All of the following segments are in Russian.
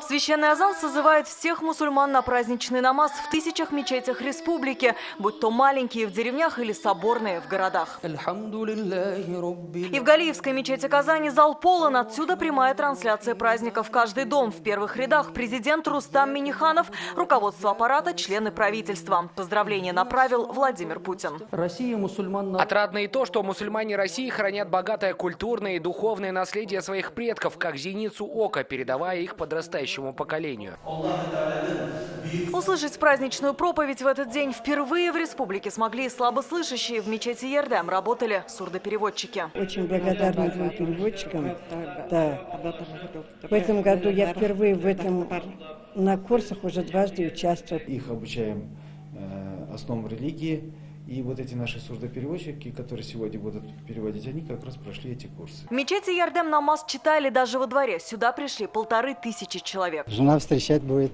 Священный азан созывает всех мусульман на праздничный намаз в тысячах мечетях республики, будь то маленькие в деревнях или соборные в городах. И в Галиевской мечети Казани зал полон, отсюда прямая трансляция праздника в каждый дом. В первых рядах президент Рустам Минниханов, руководство аппарата, члены правительства. Поздравления направил Владимир Путин. Отрадно и то, что мусульмане России хранят богатое культурное и духовное наследие своих предков, как зеницу ока, передавая их подрастающему поколению. Услышать праздничную проповедь в этот день впервые в республике смогли слабослышащие. В мечети Ярдем работали сурдопереводчики. Очень благодарна двум переводчикам. Да. В этом году я впервые на курсах уже дважды участвовала. Их обучаем основам религии. И вот эти наши сурдопереводчики, которые сегодня будут переводить, они как раз прошли эти курсы. В мечети Ярдем намаз читали даже во дворе. Сюда пришли 1500 человек. Жена встречать будет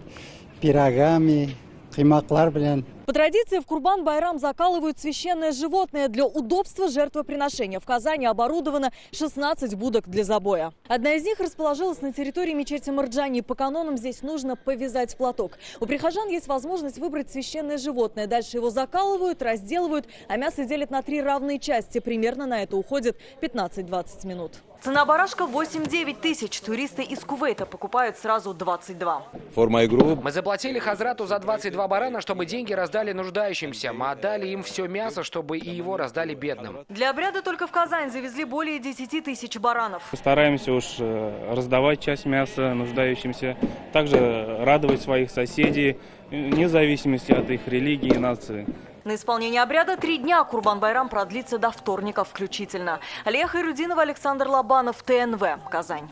пирогами, каймаклар, блин. По традиции в Курбан-Байрам закалывают священное животное для удобства жертвоприношения. В Казани оборудовано 16 будок для забоя. Одна из них расположилась на территории мечети Марджани. По канонам здесь нужно повязать платок. У прихожан есть возможность выбрать священное животное. Дальше его закалывают, разделывают, а мясо делят на 3 равные части. Примерно на это уходит 15-20 минут. Цена барашка 8-9 тысяч. Туристы из Кувейта покупают сразу 22. Мы заплатили Хазрату за 22 барана, чтобы деньги раздали нуждающимся. Мы отдали им все мясо, чтобы и его раздали бедным. Для обряда только в Казань завезли более 10 тысяч баранов. Стараемся уж раздавать часть мяса нуждающимся, также радовать своих соседей, вне зависимости от их религии и нации. На исполнение обряда 3 дня. Курбан-Байрам продлится до вторника включительно. Алия Хайрудинова, Александр Лобанов, ТНВ, Казань.